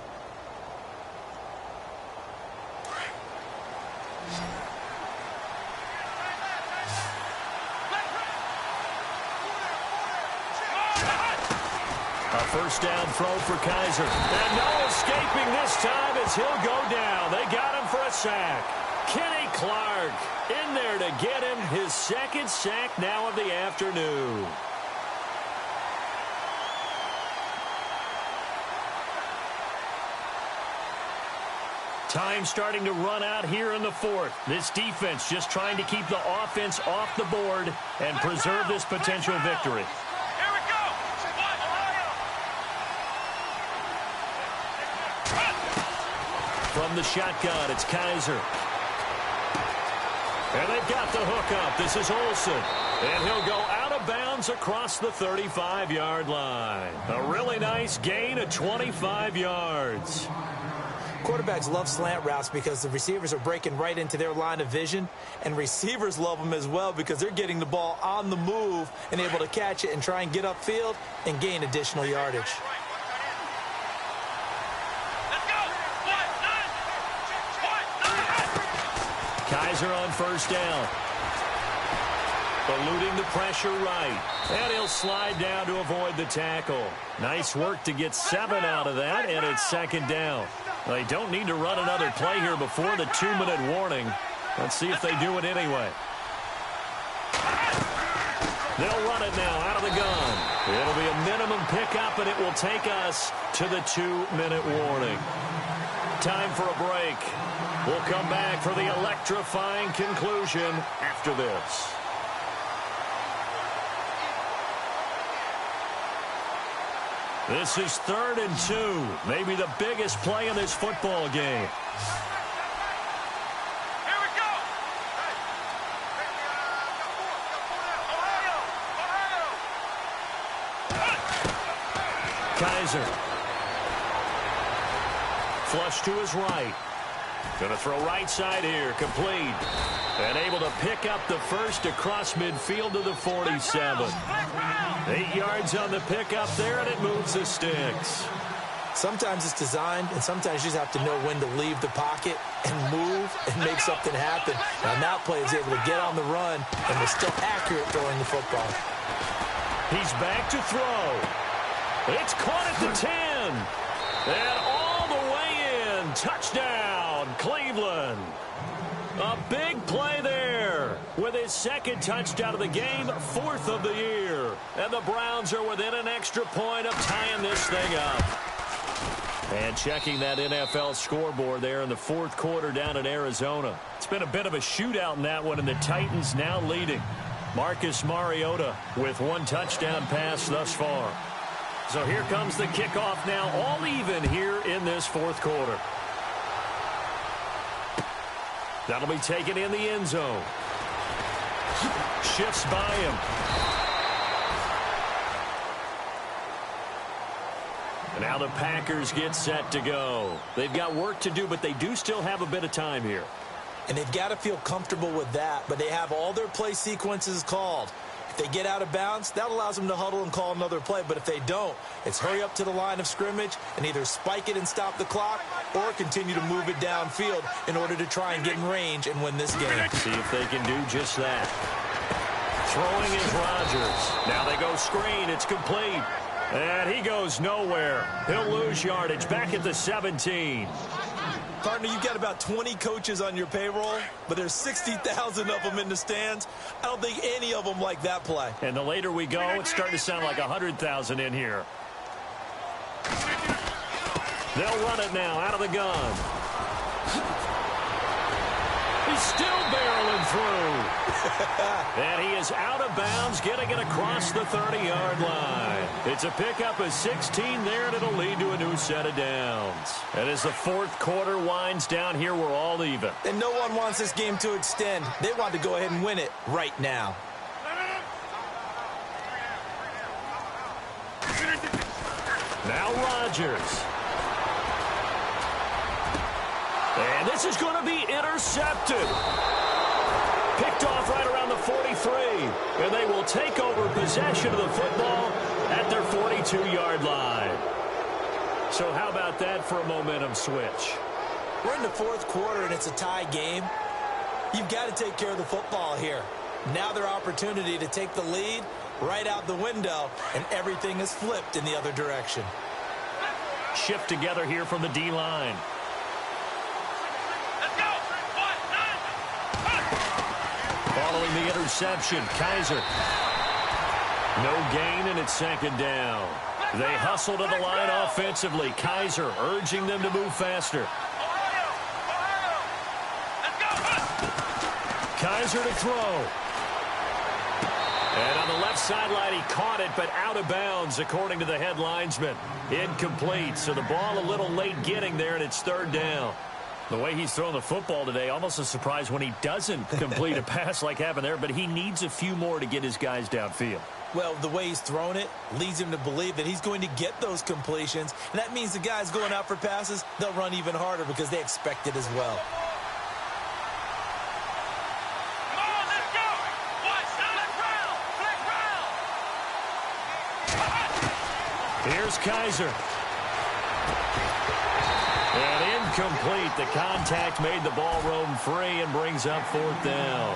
A first down throw for Kaiser. And no escaping this time as he'll go down. They got him for a sack. Kenny Clark in there to get him his second sack now of the afternoon. Time starting to run out here in the fourth. This defense just trying to keep the offense off the board and preserve this potential victory. Here we go. From the shotgun, it's Kaiser. And they've got the hook up. This is Olsen. And he'll go out of bounds across the 35-yard line. A really nice gain of 25 yards. Quarterbacks love slant routes because the receivers are breaking right into their line of vision, and receivers love them as well because they're getting the ball on the move and able to catch it and try and get upfield and gain additional yardage. Kaiser on first down. Eluding the pressure right. And he'll slide down to avoid the tackle. Nice work to get 7 out of that, and it's second down. They don't need to run another play here before the 2-minute warning. Let's see if they do it anyway. They'll run it now out of the gun. It'll be a minimum pickup, and it will take us to the 2-minute warning. Time for a break. We'll come back for the electrifying conclusion after this. This is 3rd and 2. Maybe the biggest play in this football game. Here we go. Kaiser. Flush to his right. Going to throw right side here. Complete. And able to pick up the first across midfield to the 47. 8 yards on the pickup there, and it moves the sticks. Sometimes it's designed, and sometimes you just have to know when to leave the pocket and move and make something happen. Now, that play is able to get on the run, and they're still accurate throwing the football. He's back to throw. It's caught at the 10. And all the way in. Touchdown, Cleveland. A big play there with his second touchdown of the game, 4th of the year. And the Browns are within an extra point of tying this thing up. And checking that NFL scoreboard there in the 4th quarter down in Arizona. It's been a bit of a shootout in that one, and the Titans now leading. Marcus Mariota with 1 touchdown pass thus far. So here comes the kickoff now, all even here in this 4th quarter. That'll be taken in the end zone. Shifts by him. And now the Packers get set to go. They've got work to do, but they do still have a bit of time here. And they've got to feel comfortable with that, but they have all their play sequences called. If they get out of bounds, that allows them to huddle and call another play. But if they don't, it's hurry up to the line of scrimmage and either spike it and stop the clock or continue to move it downfield in order to try and get in range and win this game. See if they can do just that. Throwing is Rodgers. Now they go screen. It's complete. And he goes nowhere. He'll lose yardage back at the 17. Partner, you've got about 20 coaches on your payroll, but there's 60,000 of them in the stands. I don't think any of them like that play. And the later we go, it's starting to sound like 100,000 in here. They'll run it now out of the gun. He's still barreling through. And he is out of bounds, getting it across the 30-yard line. It's a pickup of 16 there, and it'll lead to a new set of downs. And as the 4th quarter winds down here, we're all even. And no one wants this game to extend. They want to go ahead and win it right now. Now Rodgers. And this is going to be intercepted. Picked off right around the 43. And they will take over possession of the football at their 42-yard line. So how about that for a momentum switch? We're in the 4th quarter, and it's a tie game. You've got to take care of the football here. Now their opportunity to take the lead right out the window, and everything is flipped in the other direction. Shift together here from the D-line. Following the interception, Kaiser. No gain, and it's second down. They hustle to the line offensively. Kaiser urging them to move faster. Kaiser to throw. And on the left sideline, he caught it, but out of bounds, according to the head linesman. Incomplete, so the ball a little late getting there, and it's 3rd down. The way he's thrown the football today, almost a surprise when he doesn't complete a pass like happened there, but he needs a few more to get his guys downfield. Well, the way he's thrown it leads him to believe that he's going to get those completions, and that means the guys going out for passes, they'll run even harder because they expect it as well. Here's Kaiser. And incomplete. The contact made the ball roam free and brings up 4th down.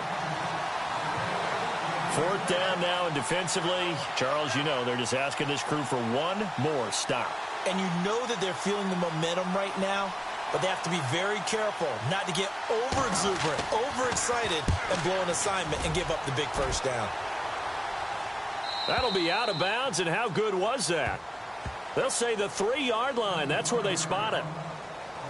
4th down now, and defensively, Charles, you know, they're just asking this crew for one more stop. And you know that they're feeling the momentum right now, but they have to be very careful not to get over-exuberant, overexcited, and blow an assignment and give up the big first down. That'll be out of bounds, and how good was that? They'll say the 3-yard line. That's where they spot it.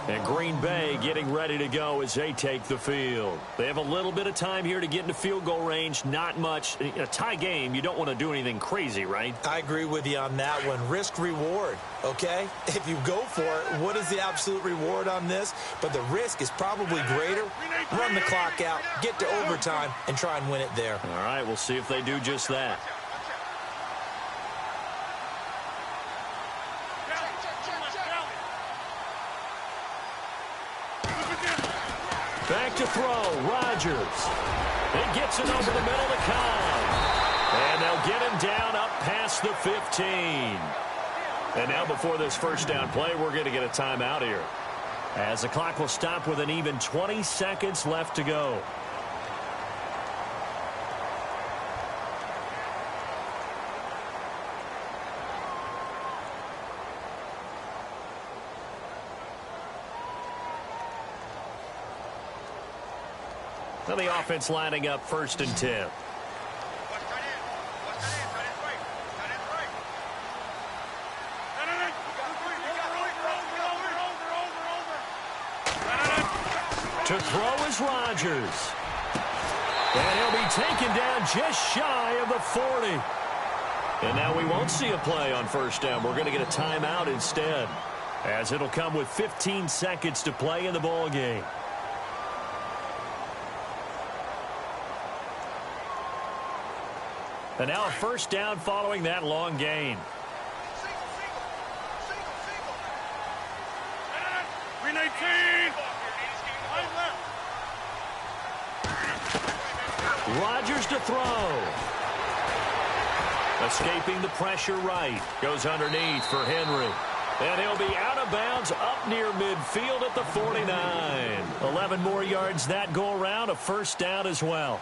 And Green Bay getting ready to go as they take the field. They have a little bit of time here to get into field goal range. Not much. In a tie game, you don't want to do anything crazy, right? I agree with you on that one. Risk-reward, okay? If you go for it, what is the absolute reward on this? But the risk is probably greater. Run the clock out, get to overtime, and try and win it there. All right, we'll see if they do just that. Back to throw, Rodgers. It gets it over the middle to Cobb. And they'll get him down up past the 15. And now before this first down play, we're going to get a timeout here, as the clock will stop with an even 20 seconds left to go. Now the offense lining up 1st and 10. To throw is Rodgers. And he'll be taken down just shy of the 40. And now we won't see a play on 1st down. We're going to get a timeout instead, as it'll come with 15 seconds to play in the ball game. And now a 1st down following that long gain. Rodgers to throw. Escaping the pressure right. Goes underneath for Henry. And he'll be out of bounds up near midfield at the 49. 11 more yards that go around. A 1st down as well.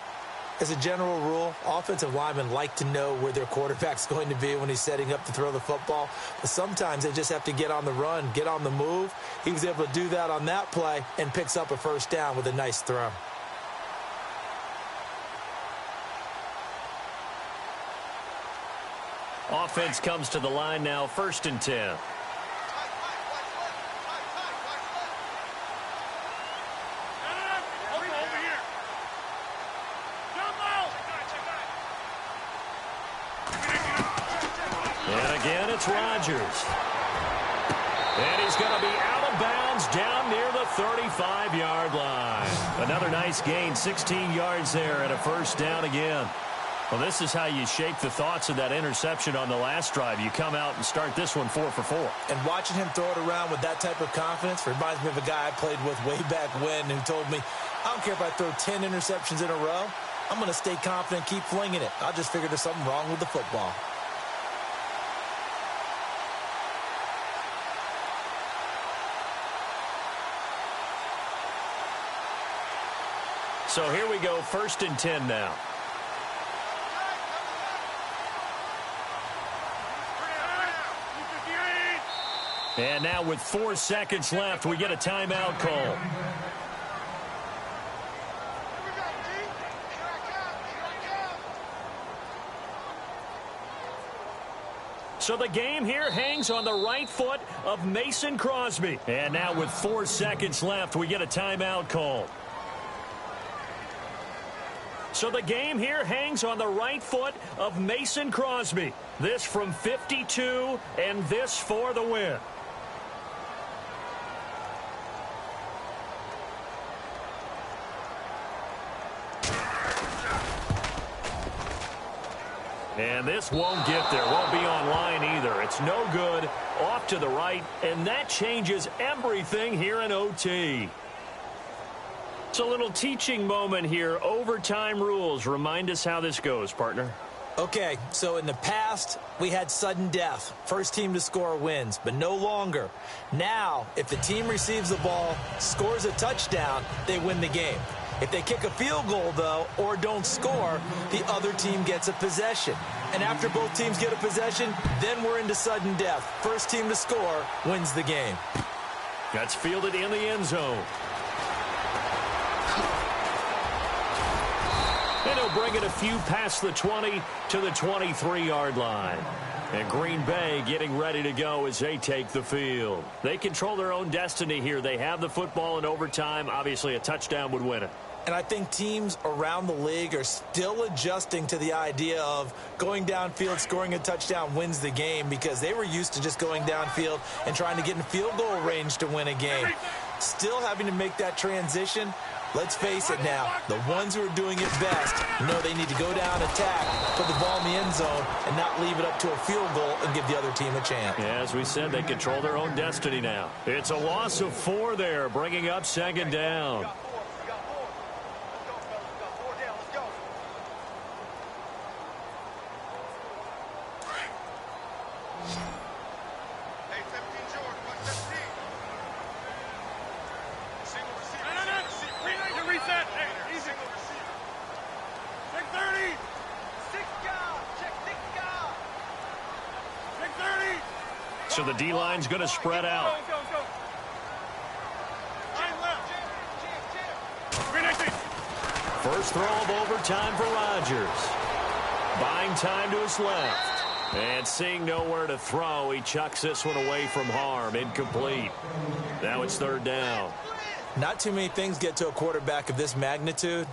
As a general rule, offensive linemen like to know where their quarterback's going to be when he's setting up to throw the football. But sometimes they just have to get on the run, get on the move. He was able to do that on that play and picks up a 1st down with a nice throw. Offense comes to the line now, 1st and 10. And again, it's Rodgers. And he's going to be out of bounds down near the 35-yard line. Another nice gain, 16 yards there, and a 1st down again. Well, this is how you shape the thoughts of that interception on the last drive. You come out and start this one 4 for 4. And watching him throw it around with that type of confidence reminds me of a guy I played with way back when who told me, I don't care if I throw 10 interceptions in a row. I'm going to stay confident, keep flinging it. I'll just figure there's something wrong with the football. So here we go, 1st and 10 now. And now with 4 seconds left, we get a timeout call. So the game here hangs on the right foot of Mason Crosby. And now with 4 seconds left, we get a timeout call. So the game here hangs on the right foot of Mason Crosby. This from 52, and this for the win. And this won't get there. Won't be online either. It's no good. Off to the right. And that changes everything here in OT. It's a little teaching moment here. Overtime rules. Remind us how this goes, partner. Okay, so in the past, we had sudden death. First team to score wins, but no longer. Now, if the team receives the ball, scores a touchdown, they win the game. If they kick a field goal, though, or don't score, the other team gets a possession. And after both teams get a possession, then we're into sudden death. First team to score wins the game. That's fielded in the end zone. And he'll bring it a few past the 20 to the 23-yard line. And Green Bay getting ready to go as they take the field. They control their own destiny here. They have the football in overtime. Obviously, a touchdown would win it. And I think teams around the league are still adjusting to the idea of going downfield, scoring a touchdown wins the game, because they were used to just going downfield and trying to get in field goal range to win a game. Still having to make that transition. Let's face it now, the ones who are doing it best know they need to go down, attack, put the ball in the end zone, and not leave it up to a field goal and give the other team a chance. Yeah, as we said, they control their own destiny now. It's a loss of 4 there, bringing up second down. So the D-line's going to spread out. First throw of overtime for Rodgers. Buying time to his left. And seeing nowhere to throw, he chucks this one away from harm. Incomplete. Now it's third down. Not too many things get to a quarterback of this magnitude,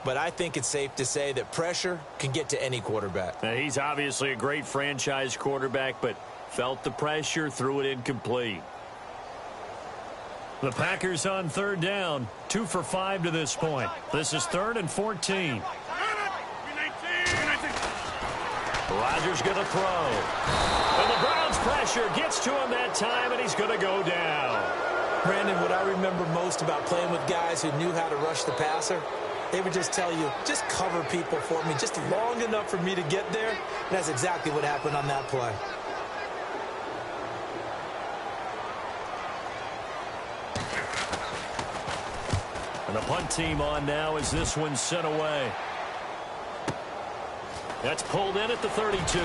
but I think it's safe to say that pressure can get to any quarterback. Now, he's obviously a great franchise quarterback, but felt the pressure, threw it incomplete. The Packers on third down, 2 for 5 to this point. This is 3rd and 14. Rodgers going to throw. And the Browns pressure gets to him that time, and he's going to go down. Brandon, what I remember most about playing with guys who knew how to rush the passer, they would just tell you, just cover people for me, just long enough for me to get there. And that's exactly what happened on that play. And the punt team on now as this one's sent away. That's pulled in at the 32.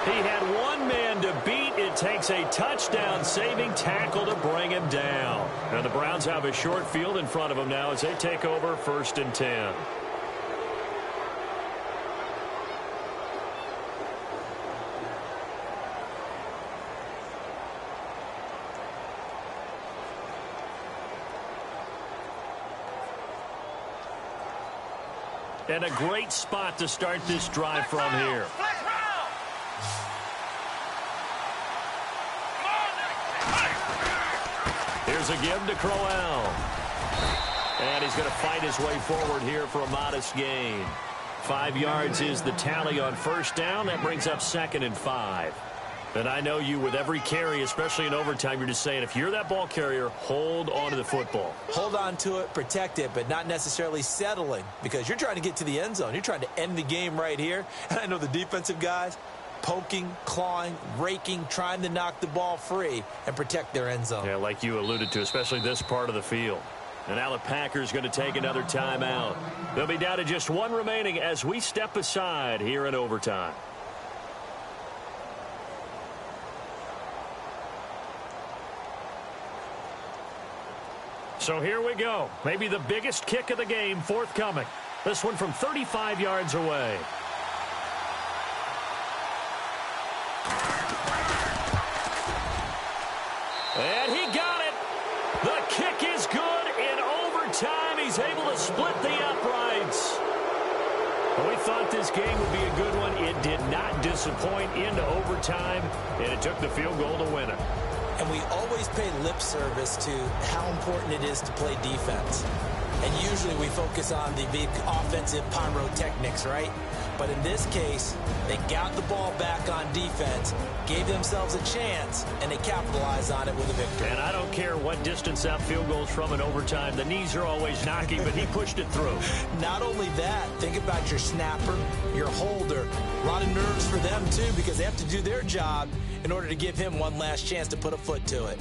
He had one man to beat. It takes a touchdown-saving tackle to bring him down. And the Browns have a short field in front of them now as they take over 1st and 10. And a great spot to start this drive from here. Here's a give to Crowell. And he's going to fight his way forward here for a modest gain. 5 yards is the tally on first down. That brings up 2nd and 5. And I know you, with every carry, especially in overtime, you're just saying, if you're that ball carrier, hold on to the football. Hold on to it, protect it, but not necessarily settling, because you're trying to get to the end zone. You're trying to end the game right here. And I know the defensive guys poking, clawing, raking, trying to knock the ball free and protect their end zone. Yeah, like you alluded to, especially this part of the field. And now the Packers going to take another timeout. They'll be down to just 1 remaining as we step aside here in overtime. So here we go. Maybe the biggest kick of the game forthcoming. This one from 35 yards away. And he got it. The kick is good. In overtime, he's able to split the uprights. We thought this game would be a good one. It did not disappoint into overtime, and it took the field goal to win it. And we always pay lip service to how important it is to play defense. And usually we focus on the big offensive pyrotechnics, right? But in this case, they got the ball back on defense, gave themselves a chance, and they capitalized on it with a victory. And I don't care what distance that field goal's from in overtime. The knees are always knocking, but he pushed it through. Not only that, think about your snapper, your holder. A lot of nerves for them, too, because they have to do their job in order to give him one last chance to put a foot to it.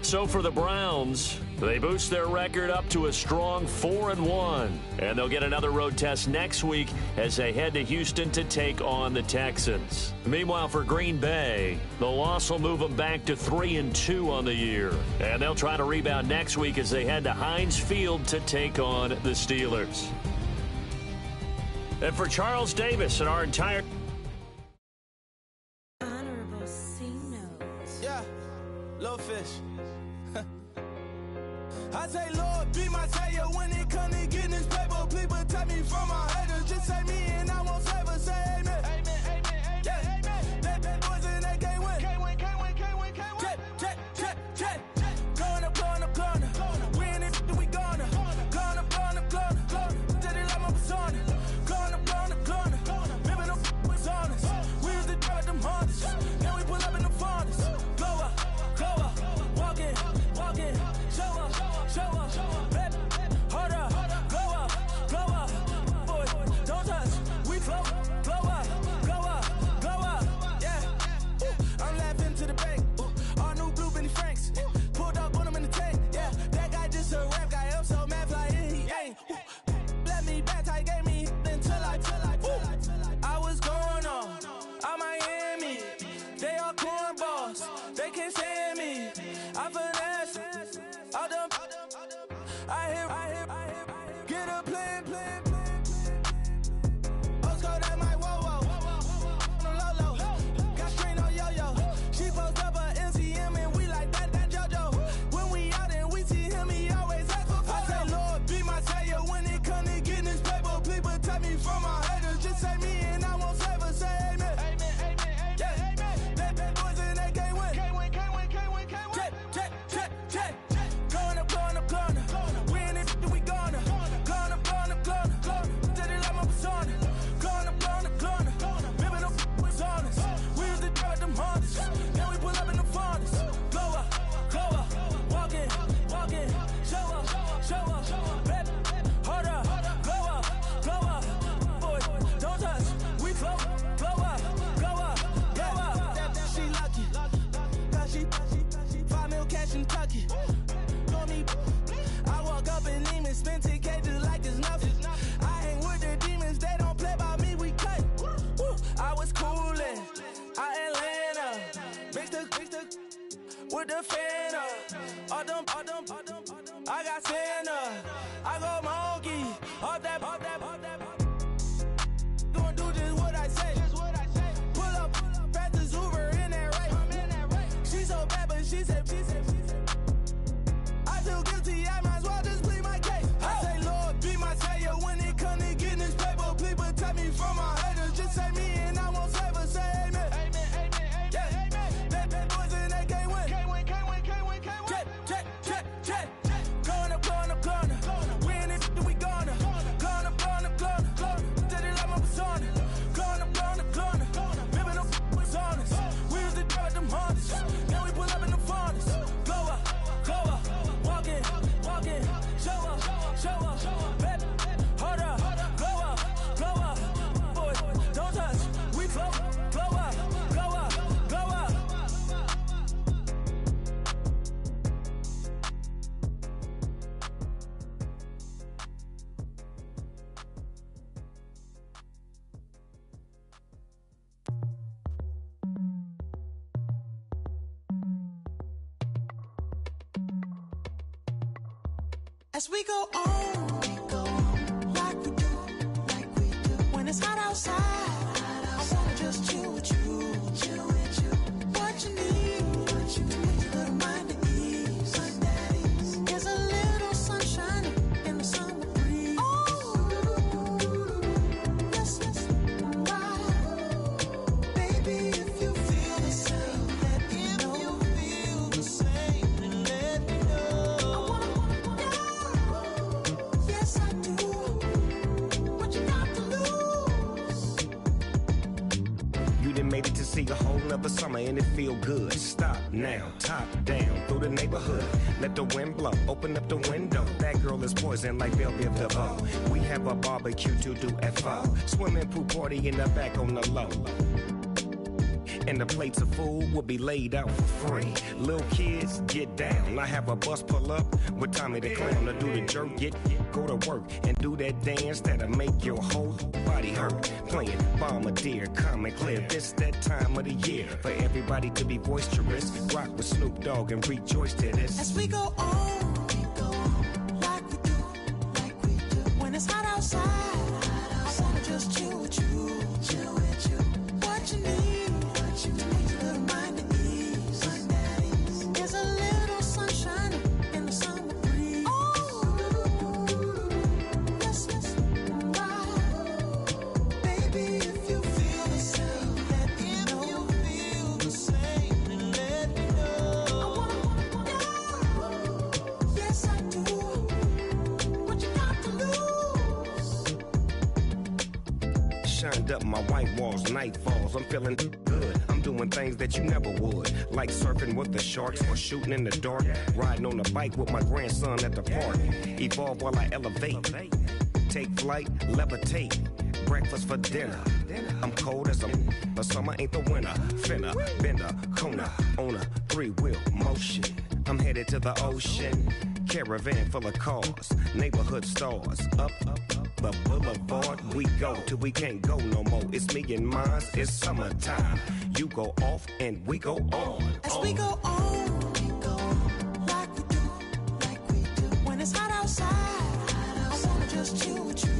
So for the Browns, they boost their record up to a strong 4-1. And they'll get another road test next week as they head to Houston to take on the Texans. Meanwhile, for Green Bay, the loss will move them back to 3-2 on the year. And they'll try to rebound next week as they head to Heinz Field to take on the Steelers. And for Charles Davis and our entire... Honorable C notes. Yeah, little fish. I say, Lord, be my savior when it comes to getting this paper. Please protect me from my haters. Just say me and I won't save us. Say amen. Amen, amen, amen, yeah. Amen. That boys in that game win. Can't win, can't win, can't win, can't win. Jet. Going up, going up, going up. We in it, we gonna. Going up, going up, going up. Did it like my persona. Going up, going up, going up. Remember no was on us. We used to drive them Hondas. Now we pull up in the Fondas. Glow up, walk in. Show up, baby, hold up, glow up, boy, don't touch, we flow up, yeah, I'm laughing to the bank, all new blue Benny Franks, pulled up, put him in the tank, yeah, that guy just a rap guy, I'm so mad, fly in, he ain't, let me back, tight, gave me, until I was going on Miami, they all cornballs, they can't stand me, I finesse, all them, I hear, get a plan. Let's go that my whoa, no low. Got screen on yo-yo. She post up a MCM and we like that JoJo. When we out and we see him, he always ask for photo. I say, Lord, be my savior when it come to getting this paper. Please protect me from my haters. Just say me and I won't save us. Say amen. Amen, yeah. Amen. That boys in that game win. Can't win. Jet. Going up. We in it, we gonna. Gonna. Did it like my persona. Gonna. Remember no was on us. We used to drive them Hondas. Now we pull up in the Fondas. Glow up, walk in. Show up, baby, hold up, glow up, boy, don't touch, we flow up, she lucky, cause she 5 mil cash in Kentucky. I walk up in demons, spend 10K just like it's nothing. I hang with the demons, they don't play by me, we cut. I was coolin', out Atlanta, mixed with the Fanta. All them, I got Santa, I go monkey, all that. Gonna do just what I say. Pull up, fast as Uber in that race. She so bad, but she said. I feel guilty, I might as well just plead my case. I say, Lord, be my savior when it come to getting this paper. Please protect me from my haters. Just say me and I won't save us. Say amen. Amen, yeah. That boys in that game win. Can't win. Jet. Going up. We in it, we gonna. Gonna. Did it like my persona. Gonna. Remember no was on us. We used to drive them Hondas. Now we pull up in the Fondas. Glow up, walk in. Show up, baby, hold up, glow up, boy, don't touch, we flow up. As we go on, like we do. When it's hot outside, I wanna just chill with you. What you need, a little mind at ease. There's a little sunshine in the summer breeze. Yes, right. Baby, if you feel the same, let me know. Then let me know. Yes, I do. What you got to lose? You done made it to see a whole nother summer and it feel good. Stop now, top down through the neighborhood. Let the wind blow, open up the window. That girl is poison like Belleville DeVoe. We have a barbecue to do FO. Swimming pool party in the back on the low. And the plates of food will be laid out for free. Little kids, get down. I have a bus pull up with Tommy the Clown to do the jerk. Go to work and do that dance that'll make your whole body hurt. Playing Bombardier, calm and clear. This that time of the year for everybody to be boisterous. Rock with Snoop Dogg and rejoice to this. As we go on, like we do, when it's hot outside, I wanna just chill with you, what you need to make your little mind at ease. There's a little sunshine in the summer breeze. Yes, baby, if you feel the same, let me know. If you feel the same, then let me know. Yes, I do. What you got to lose? Shined up my white walls, night falls. I'm feeling good. I'm doing things that you never would, like surfing with the sharks or shooting in the dark. Riding on a bike with my grandson at the park. Evolve while I elevate. Take flight, levitate. Breakfast for dinner. I'm cold as but summer ain't the winter. Finna, bender, Kona, on a 3-wheel motion. I'm headed to the ocean. Caravan full of cars, neighborhood stars. Up the boulevard we go till we can't go no more. It's me and mine, it's summertime. You go off and we go on. As we go on, like we do, when it's hot outside, I wanna just chill with you,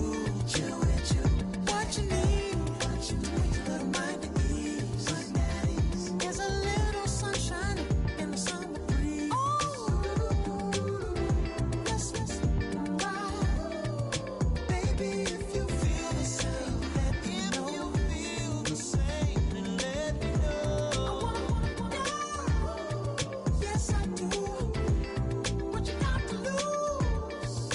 what you need to make your little mind at ease. There's a little sunshine in the summer breeze. Yes, baby, if you feel the same, let me know. If you feel the same, then let me know. Yes, I do. What you got to lose?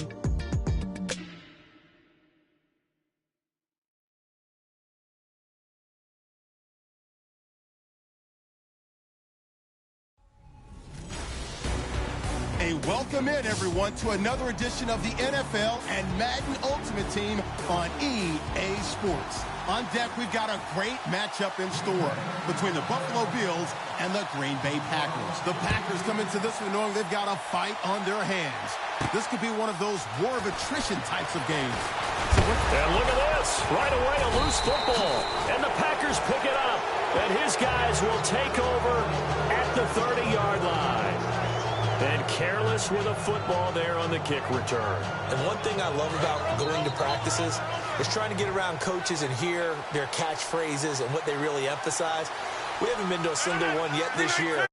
A welcome in, everyone, to another edition of the NFL and Madden Ultimate Team on EA Sports. On deck, we've got a great matchup in store between the Buffalo Bills and the Green Bay Packers. The Packers come into this one knowing they've got a fight on their hands. This could be one of those war of attrition types of games. And look at this. Right away, a loose football. And the Packers pick it up. And his guys will take over at the 30-yard line. And careless with a football there on the kick return. And one thing I love about going to practices is trying to get around coaches and hear their catchphrases and what they really emphasize. We haven't been to a single one yet this year.